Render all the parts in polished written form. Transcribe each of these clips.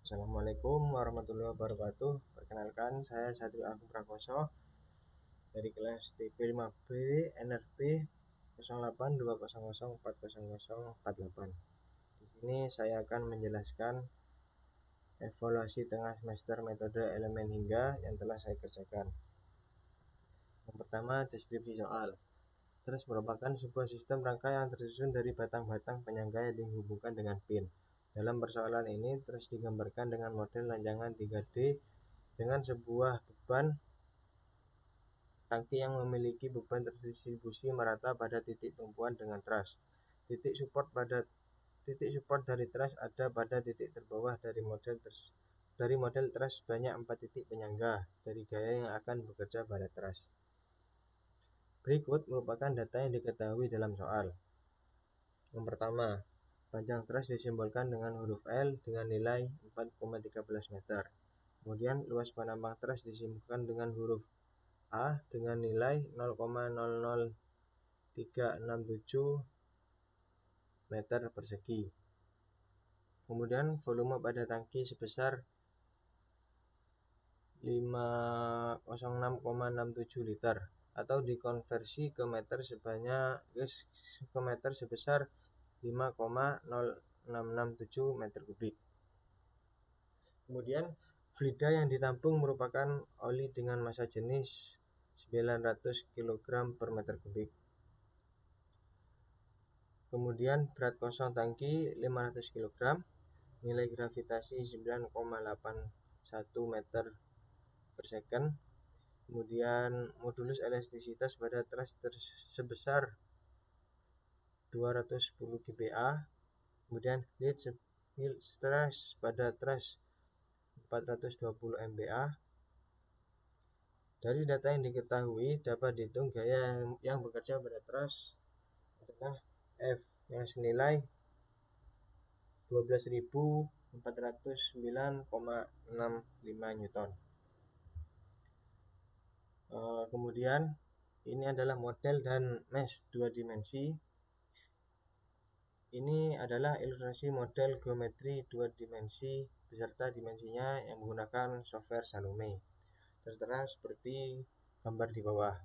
Assalamualaikum warahmatullahi wabarakatuh. Perkenalkan, saya Satrio Agung Prakoso dari kelas TP5B NRP 0820040048. Di sini saya akan menjelaskan evaluasi tengah semester metode elemen hingga yang telah saya kerjakan. Yang pertama, deskripsi soal. Trace merupakan sebuah sistem rangka yang tersusun dari batang-batang penyangga yang dihubungkan dengan pin. Dalam persoalan ini, trace digambarkan dengan model ranjangan 3D dengan sebuah beban tangki yang memiliki beban terdistribusi merata pada titik tumpuan dengan truss. Titik support dari truss ada pada titik terbawah dari model truss sebanyak 4 titik penyangga dari gaya yang akan bekerja pada truss. Berikut merupakan data yang diketahui dalam soal. Yang pertama, panjang truss disimbolkan dengan huruf L dengan nilai 4,13 meter. Kemudian luas penambang truss disimbolkan dengan huruf A dengan nilai 0,00367 meter persegi. Kemudian volume pada tangki sebesar 506,67 liter atau dikonversi ke meter sebesar 5,0667 meter kubik. Kemudian fluida yang ditampung merupakan oli dengan massa jenis 900 kg per meter kubik. Kemudian berat kosong tangki 500 kg, nilai gravitasi 9,81 meter per second. Kemudian modulus elastisitas pada truss sebesar 210 GPa. Kemudian yield stress pada truss 420 MPa. Dari data yang diketahui dapat dihitung gaya yang bekerja pada truss adalah F yang senilai 12.409,65 Newton. Kemudian ini adalah model dan mesh 2 dimensi. Ini adalah ilustrasi model geometri 2 dimensi beserta dimensinya yang menggunakan software Salome. Tertera seperti gambar di bawah.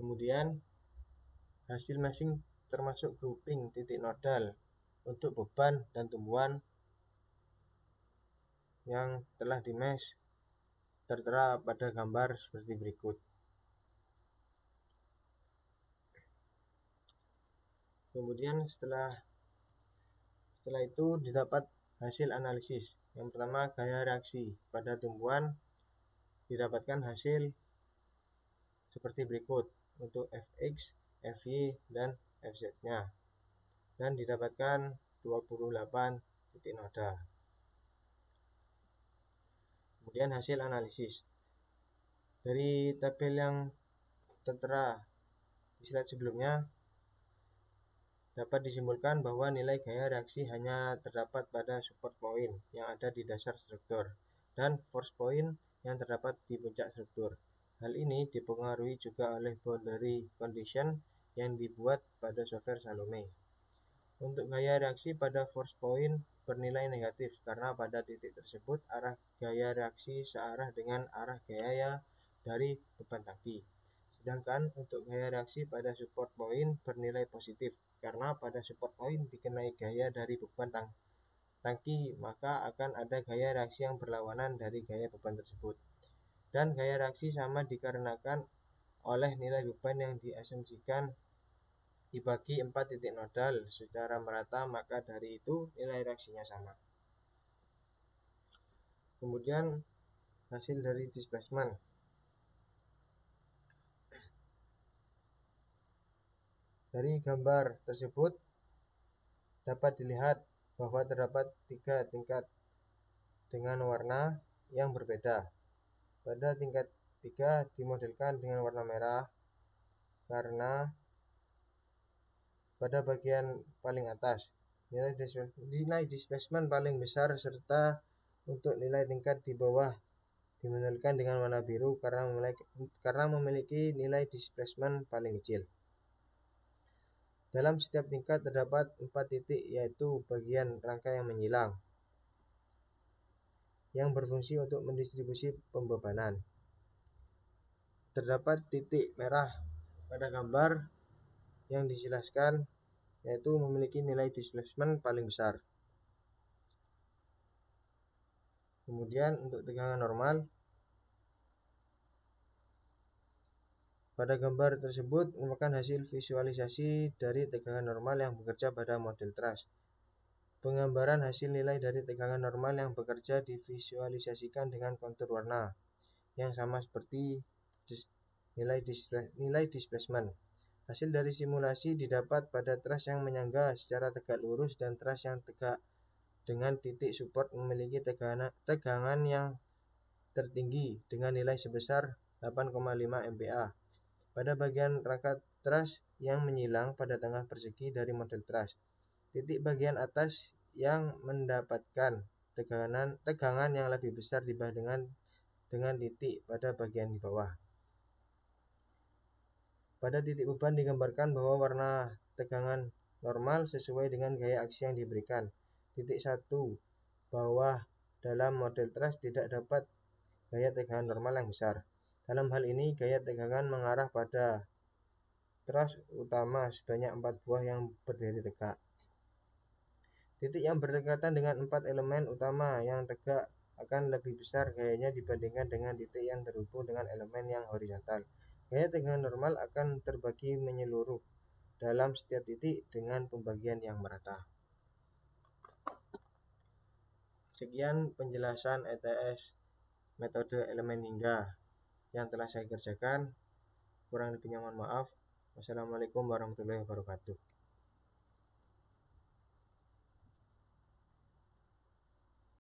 Kemudian hasil meshing termasuk grouping titik nodal untuk beban dan tumbuhan yang telah di mesh tertera pada gambar seperti berikut. Kemudian setelah itu didapat hasil analisis. Yang pertama, gaya reaksi pada tumbuhan didapatkan hasil seperti berikut untuk Fx, Fy, dan Fz-nya, dan didapatkan 28 titik noda. Kemudian hasil analisis dari tabel yang tertera di slide sebelumnya dapat disimpulkan bahwa nilai gaya reaksi hanya terdapat pada support point yang ada di dasar struktur dan force point yang terdapat di puncak struktur. Hal ini dipengaruhi juga oleh boundary condition yang dibuat pada software Salome. Untuk gaya reaksi pada force point bernilai negatif karena pada titik tersebut arah gaya reaksi searah dengan arah gaya dari beban tangki. Sedangkan untuk gaya reaksi pada support point bernilai positif karena pada support point dikenai gaya dari beban tangki, maka akan ada gaya reaksi yang berlawanan dari gaya beban tersebut. Dan gaya reaksi sama dikarenakan oleh nilai beban yang diasumsikan dibagi 4 titik nodal secara merata, maka dari itu nilai reaksinya sama. Kemudian hasil dari displacement. Dari gambar tersebut dapat dilihat bahwa terdapat 3 tingkat dengan warna yang berbeda. Pada tingkat 3 dimodelkan dengan warna merah karena pada bagian paling atas nilai displacement paling besar, serta untuk nilai tingkat di bawah dimodelkan dengan warna biru karena memiliki nilai displacement paling kecil. Dalam setiap tingkat terdapat 4 titik, yaitu bagian rangka yang menyilang, yang berfungsi untuk mendistribusi pembebanan. Terdapat titik merah pada gambar yang dijelaskan, yaitu memiliki nilai displacement paling besar. Kemudian untuk tegangan normal, pada gambar tersebut merupakan hasil visualisasi dari tegangan normal yang bekerja pada model truss. Penggambaran hasil nilai dari tegangan normal yang bekerja divisualisasikan dengan kontur warna yang sama seperti nilai displacement. Hasil dari simulasi didapat pada truss yang menyangga secara tegak lurus dan truss yang tegak dengan titik support memiliki tegangan yang tertinggi dengan nilai sebesar 8,5 MPa. Pada bagian rangka truss yang menyilang pada tengah persegi dari model truss, titik bagian atas yang mendapatkan tegangan yang lebih besar dibandingkan dengan titik pada bagian di bawah. Pada titik beban digambarkan bahwa warna tegangan normal sesuai dengan gaya aksi yang diberikan. Titik 1 bawah dalam model truss tidak dapat gaya tegangan normal yang besar. Dalam hal ini, gaya tegangan mengarah pada truss utama sebanyak 4 buah yang berdiri tegak. Titik yang berdekatan dengan 4 elemen utama yang tegak akan lebih besar gayanya dibandingkan dengan titik yang terhubung dengan elemen yang horizontal. Gaya tegangan normal akan terbagi menyeluruh dalam setiap titik dengan pembagian yang merata. Sekian penjelasan ETS metode elemen hingga yang telah saya kerjakan. Kurang lebihnya mohon maaf. Wassalamualaikum warahmatullahi wabarakatuh.